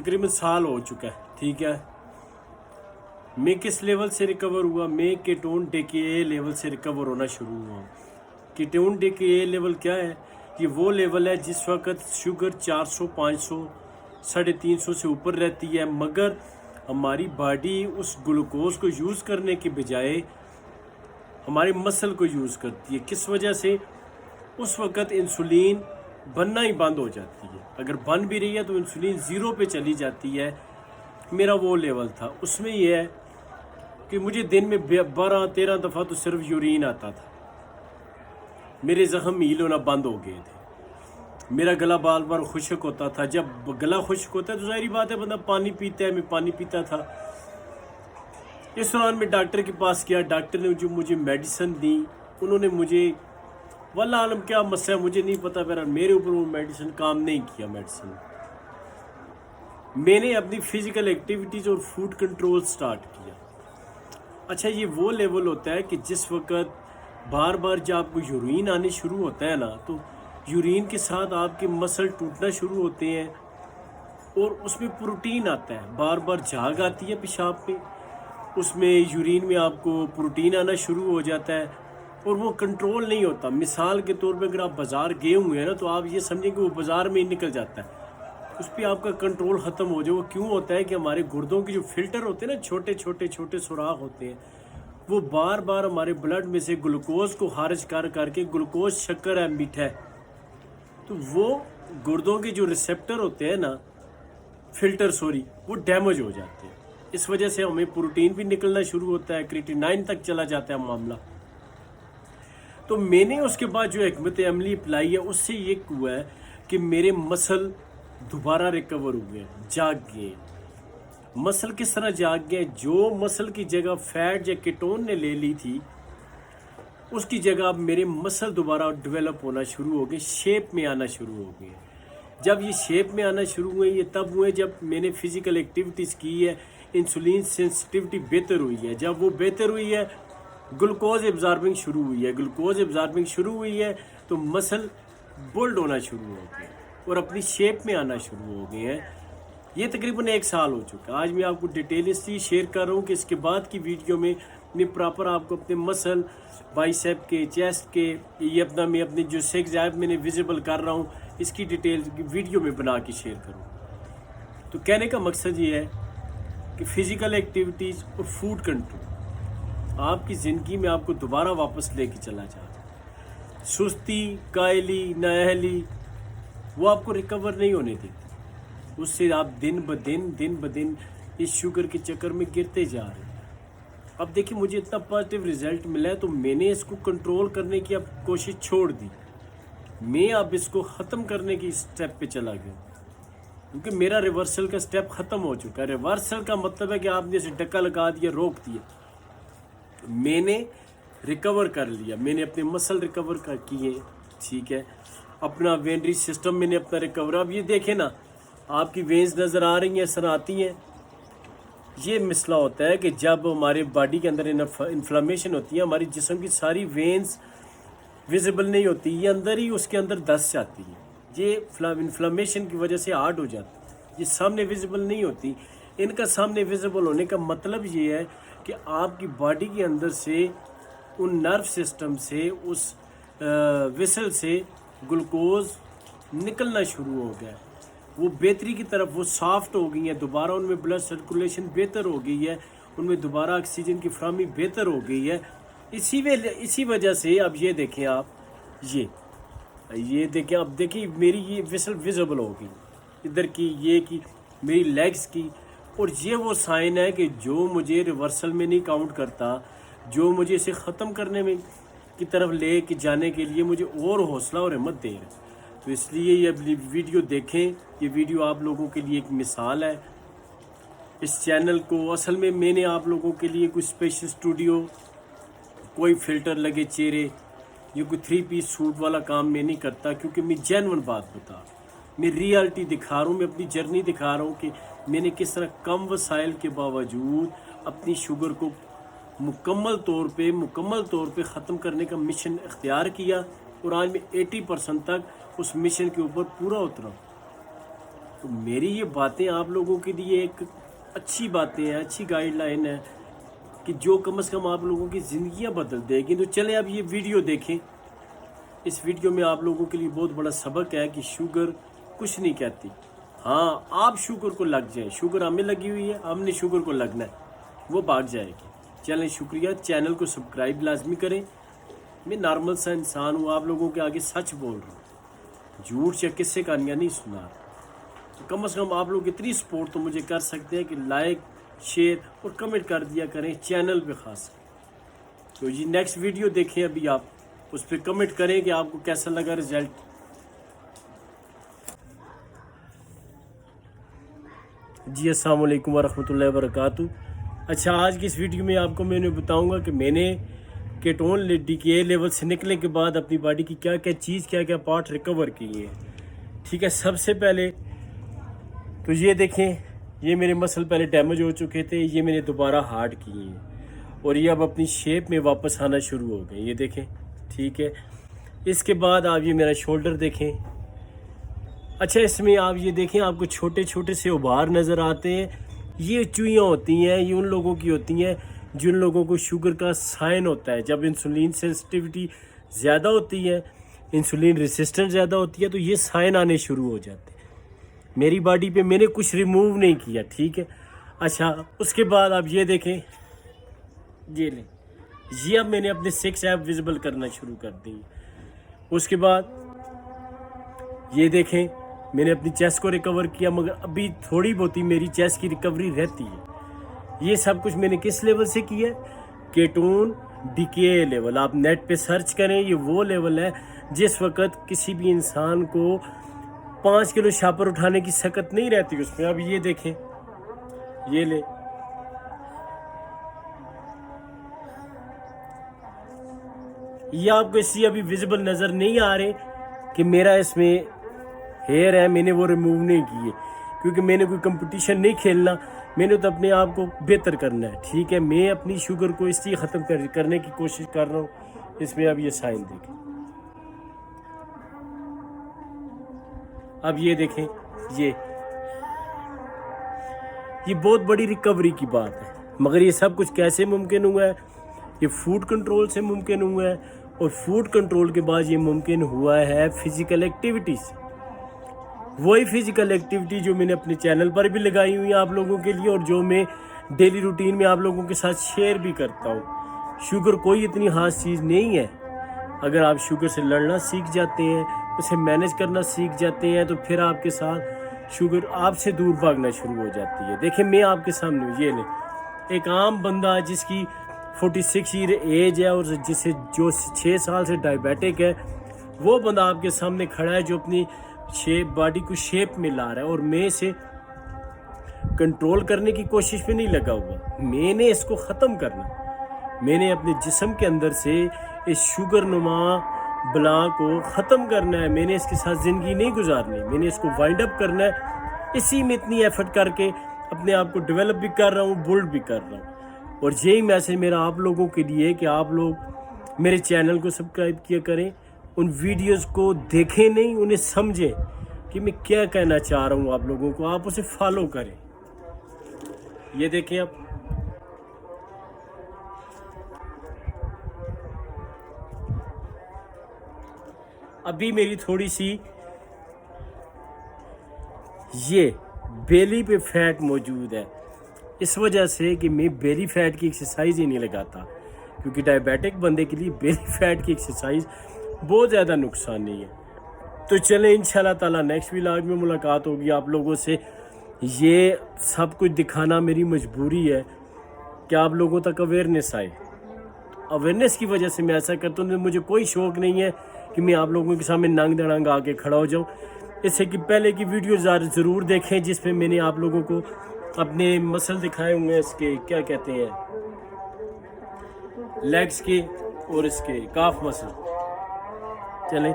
तकरीबन साल हो चुका है, ठीक है। मैं किस लेवल से रिकवर हुआ? मैं कीटोन डीके लेवल से रिकवर होना शुरू हुआ। कीटोन डीके लेवल क्या है? ये वो लेवल है जिस वक्त शुगर 400, 500, 350 से ऊपर रहती है, मगर हमारी बॉडी उस ग्लूकोज को यूज़ करने के बजाय हमारी मसल को यूज़ करती है। किस वजह से? उस वक्त इंसुलिन बनना ही बंद हो जाती है। अगर बन भी रही है तो इंसुलिन ज़ीरो पे चली जाती है। मेरा वो लेवल था। उसमें यह है कि मुझे दिन में 12-13 दफ़ा तो सिर्फ यूरिन आता था। मेरे ज़ख्म हील होना बंद हो गए थे। मेरा गला बार बार खुश्क होता था। जब गला खुश्क होता है तो ज़ाहिर बात है बंदा पानी पीता है। मैं पानी पीता था। इस दौरान मैं डॉक्टर के पास गया। डॉक्टर ने जो मुझे मेडिसिन दी, उन्होंने मुझे वल्लाह आलम क्या मसला है मुझे नहीं पता, मेरे ऊपर वो मेडिसिन काम नहीं किया। मेडिसिन मैंने अपनी फ़िज़िकल एक्टिविटीज़ और फूड कंट्रोल स्टार्ट किया। अच्छा, ये वो लेवल होता है कि जिस वक्त बार बार जब आपको यूरिन आने शुरू होता है ना, तो यूरिन के साथ आपके मसल टूटना शुरू होते हैं और उसमें प्रोटीन आता है। बार बार झाग आती है पेशाब पे, उसमें यूरिन में आपको प्रोटीन आना शुरू हो जाता है और वो कंट्रोल नहीं होता। मिसाल के तौर पे अगर आप बाज़ार गए हुए हैं ना, तो आप ये समझें कि वो बाज़ार में ही निकल जाता है, उस पर आपका कंट्रोल ख़त्म हो जाए। वो क्यों होता है कि हमारे गुर्दों के जो फिल्टर होते हैं ना, छोटे छोटे सुराख होते हैं, वो बार बार हमारे ब्लड में से ग्लूकोज को खारिज करके, ग्लूकोज शक्कर है, मीठा है, तो वो गुर्दों के जो रिसेप्टर होते हैं ना, फिल्टर वो डैमेज हो जाते हैं। इस वजह से हमें प्रोटीन भी निकलना शुरू होता है, क्रिएटिनाइन तक चला जाता है मामला। तो मैंने उसके बाद जो हिकमत अमली अप्लाई है, उससे ये हुआ है कि मेरे मसल दोबारा रिकवर हुए, जाग गए। मसल किस तरह जाग गए? जो मसल की जगह फैट या कीटोन ने ले ली थी, उसकी जगह अब मेरे मसल दोबारा डेवलप होना शुरू हो गए, शेप में आना शुरू हो गए। जब ये शेप में आना शुरू हुए, ये तब हुए जब मैंने फ़िज़िकल एक्टिविटीज़ की है, इंसुलिन सेंसिटिविटी बेहतर हुई है। जब वो बेहतर हुई है, ग्लूकोज एब्जॉर्बिंग शुरू हुई है। ग्लूकोज एब्जॉर्बिंग शुरू हुई है तो मसल बोल्ड होना शुरू हो गए और अपनी शेप में आना शुरू हो गए हैं। ये तकरीबन 1 साल हो चुका। आज मैं आपको डिटेल इसलिए शेयर कर रहा हूँ कि इसके बाद की वीडियो में मैं प्रॉपर आपको अपने मसल, बाइसेप के, चेस्ट के, ये मैं अपने जो सिक्स ऐप मैंने विजिबल कर रहा हूँ, इसकी डिटेल वीडियो में बना के शेयर करूँ। तो कहने का मकसद ये है कि फ़िज़िकल एक्टिविटीज़ और फूड कंट्रोल आपकी ज़िंदगी में आपको दोबारा वापस लेके चला जाता है। सुस्ती, कायली, नाअहली वो आपको रिकवर नहीं होने देती। उससे आप दिन ब दिन इस शुगर के चक्कर में गिरते जा रहे हैं। अब देखिए, मुझे इतना पॉजिटिव रिजल्ट मिला है तो मैंने इसको कंट्रोल करने की अब कोशिश छोड़ दी। मैं अब इसको ख़त्म करने की स्टेप पे चला गया, क्योंकि मेरा रिवर्सल का स्टेप ख़त्म हो चुका है। रिवर्सल का मतलब है कि आपने इसे टक्का लगा दिया, रोक दिया। मैंने रिकवर कर लिया, मैंने अपने मसल रिकवर कर किए, ठीक है, अपना वेनरी सिस्टम मैंने अपना रिकवर। अब ये देखें ना, आपकी वेन्स नज़र आ रही हैं, सर आती हैं। ये मसला होता है कि जब हमारे बॉडी के अंदर इन्फ्लामेशन होती है, हमारी जिस्म की सारी वेन्स विजिबल नहीं होती, ये अंदर ही उसके अंदर धंस जाती है। ये इन्फ्लामेशन की वजह से हार्ड हो जाती है, ये सामने विजिबल नहीं होती। इनका सामने विजिबल होने का मतलब ये है कि आपकी बॉडी के अंदर से, उन नर्व सिस्टम से, उस विसल से ग्लूकोज निकलना शुरू हो गया। वो बेहतरी की तरफ वो सॉफ्ट हो गई हैं, दोबारा उनमें ब्लड सर्कुलेशन बेहतर हो गई है, उनमें दोबारा ऑक्सीजन की फराहमी बेहतर हो गई है। इसी वजह से अब ये देखें आप, ये देखें, अब देखिए मेरी ये विसल विजिबल हो गई, इधर की, ये की, मेरी लेग्स की। और ये वो साइन है कि जो मुझे रिवर्सल में नहीं काउंट करता, जो मुझे इसे ख़त्म करने में की तरफ ले के जाने के लिए मुझे और हौसला और हिम्मत दे रहे हैं। तो इसलिए ये वीडियो देखें। ये वीडियो आप लोगों के लिए एक मिसाल है। इस चैनल को असल में मैंने आप लोगों के लिए कोई स्पेशल स्टूडियो, कोई फ़िल्टर लगे चेहरे, ये कोई 3 पीस सूट वाला काम मैं नहीं करता, क्योंकि मैं जेन्युइन बात बता, मैं रियलिटी दिखा रहा हूँ, मैं अपनी जर्नी दिखा रहा हूँ कि मैंने किस तरह कम वसाइल के बावजूद अपनी शुगर को मुकम्मल तौर पे ख़त्म करने का मिशन इख्तियार किया। और आज मैं 80% तक उस मिशन के ऊपर पूरा उतरा। تو میری یہ باتیں آپ لوگوں کے لیے ایک اچھی باتیں ہیں، اچھی گائیڈ لائن ہے کہ جو کم از کم آپ لوگوں کی زندگیاں بدل دے گی۔ تو چلیں اب یہ ویڈیو دیکھیں۔ اس ویڈیو میں آپ لوگوں کے لیے بہت بڑا سبق ہے کہ شوگر کچھ نہیں کہتی۔ ہاں آپ شوگر کو لگ جائیں، شوگر ہمیں لگی ہوئی ہے، ہم نے شوگر کو لگنا ہے، وہ بھاگ جائے گی۔ چلیں شکریہ، چینل کو سبسکرائب لازمی کریں۔ میں نارمل سا انسان ہوں، آپ لوگوں کے آگے سچ بول رہا ہوں، جھوٹ یا قصے کہانیاں نہیں سنا رہا۔ تو کم از کم آپ لوگ اتنی سپورٹ تو مجھے کر سکتے ہیں کہ لائک، شیئر اور کمنٹ کر دیا کریں چینل پہ خاص۔ تو یہ نیکسٹ ویڈیو دیکھیں، ابھی آپ اس پہ کمنٹ کریں کہ آپ کو کیسا لگا رزلٹ۔ جی السلام علیکم ورحمۃ اللہ وبرکاتہ۔ اچھا، آج کی اس ویڈیو میں آپ کو میں نے بتاؤں گا کہ میں نے کیٹون ڈی کے اے لیول سے نکلنے کے بعد اپنی باڈی کی کیا کیا پارٹ ریکور کیے ہیں۔ ٹھیک ہے، سب سے پہلے تو یہ دیکھیں، یہ میرے مسل پہلے ڈیمیج ہو چکے تھے، یہ میں نے دوبارہ ہارڈ کیے ہیں اور یہ اب اپنی شیپ میں واپس آنا شروع ہو گئے، یہ دیکھیں۔ ٹھیک ہے، اس کے بعد آپ یہ میرا شولڈر دیکھیں۔ اچھا، اس میں آپ یہ دیکھیں، آپ کو چھوٹے چھوٹے سے ابھار نظر آتے ہیں، یہ چوئیاں ہوتی ہیں، یہ ان لوگوں کی ہوتی ہیں جن لوگوں کو شوگر کا سائن ہوتا ہے۔ جب انسولین سینسٹیوٹی زیادہ ہوتی ہے، انسولین ریسسٹنٹ زیادہ ہوتی ہے، تو یہ سائن آنے شروع ہو جاتے ہیں۔ میری باڈی پہ میں نے کچھ ریموو نہیں کیا، ٹھیک ہے۔ اچھا، اس کے بعد آپ یہ دیکھیں، یہ لیں، یہ اب میں نے اپنے 6 ایپ ویزیبل کرنا شروع کر دی۔ اس کے بعد یہ دیکھیں، میں نے اپنی چیسٹ کو ریکور کیا، مگر ابھی تھوڑی بہت ہی میری چیسٹ کی ریکوری رہتی ہے۔ یہ سب کچھ میں نے کس لیول سے کیا ہے؟ کیٹون ڈی کے اے لیول۔ آپ نیٹ پہ سرچ کریں، یہ وہ لیول ہے جس وقت کسی بھی انسان کو 5 کلو شاپر اٹھانے کی سکت نہیں رہتی اس میں۔ اب یہ دیکھیں، یہ لیں، یہ آپ کو اس لیے ابھی ویزیبل نظر نہیں آ رہے کہ میرا اس میں ہیئر ہے، میں نے وہ ریموو نہیں کیے، کیونکہ میں نے کوئی کمپٹیشن نہیں کھیلنا، میں نے تو اپنے آپ کو بہتر کرنا ہے۔ ٹھیک ہے، میں اپنی شوگر کو اس لیے ختم کرنے کی کوشش کر رہا ہوں۔ اس میں اب یہ سائن دیکھیں، اب یہ دیکھیں، یہ بہت بڑی ریکوری کی بات ہے، مگر یہ سب کچھ کیسے ممکن ہوا ہے؟ یہ فوڈ کنٹرول سے ممکن ہوا ہے، اور فوڈ کنٹرول کے بعد یہ ممکن ہوا ہے فزیکل ایکٹیویٹی سے۔ وہی فزیکل ایکٹیویٹی جو میں نے اپنے چینل پر بھی لگائی ہوئی ہیں آپ لوگوں کے لیے، اور جو میں ڈیلی روٹین میں آپ لوگوں کے ساتھ شیئر بھی کرتا ہوں۔ شوگر کوئی اتنی خاص چیز نہیں ہے، اگر آپ شوگر سے لڑنا سیکھ جاتے ہیں، اسے مینج کرنا سیکھ جاتے ہیں، تو پھر آپ کے ساتھ شوگر آپ سے دور بھاگنا شروع ہو جاتی ہے۔ دیکھیں، میں آپ کے سامنے ہوں، یہ لیں، ایک عام بندہ جس کی 46 ایئر ایج ہے اور جو 6 سال سے ڈائبیٹک ہے، وہ بندہ آپ کے سامنے کھڑا ہے جو اپنی باڈی کو شیپ میں لا رہا ہے، اور میں اسے کنٹرول کرنے کی کوشش میں نہیں لگا ہوا، میں نے اس کو ختم کرنا۔ میں نے اپنے جسم کے اندر سے اس شوگر نما بلا کو ختم کرنا ہے، میں نے اس کے ساتھ زندگی نہیں گزارنی، میں نے اس کو وائنڈ اپ کرنا ہے۔ اسی میں اتنی ایفرٹ کر کے اپنے آپ کو ڈیولپ بھی کر رہا ہوں، بولڈ بھی کر رہا ہوں۔ اور یہی میسج میرا آپ لوگوں کے لیے کہ آپ لوگ میرے چینل کو سبسکرائب کیا کریں، ان ویڈیوز کو دیکھیں نہیں، انہیں سمجھیں کہ میں کیا کہنا چاہ رہا ہوں آپ لوگوں کو، آپ اسے فالو کریں۔ یہ دیکھیں، ابھی میری تھوڑی سی یہ بیلی پہ فیٹ موجود ہے، اس وجہ سے کہ میں بیلی فیٹ کی ایکسرسائز ہی نہیں لگاتا، کیونکہ ڈائبیٹک بندے کے لیے بیلی فیٹ کی ایکسرسائز بہت زیادہ نقصان نہیں ہے۔ تو چلیں انشاءاللہ تعالیٰ نیکسٹ ولاگ میں ملاقات ہوگی آپ لوگوں سے۔ یہ سب کچھ دکھانا میری مجبوری ہے کہ آپ لوگوں تک اویئرنیس آئے، اویئرنیس کی وجہ سے میں ایسا کرتا ہوں۔ مجھے کوئی شوق نہیں ہے کہ میں آپ لوگوں کے سامنے ننگ دڑنگ آ کے کھڑا ہو جاؤں، اس سے کہ پہلے کی ویڈیو ضرور دیکھیں جس میں نے آپ لوگوں کو اپنے مسل دکھائے ہوئے ہیں، اس کے کیا کہتے ہیں، لیگز کے اور اس کے کاف مسل۔ چلیں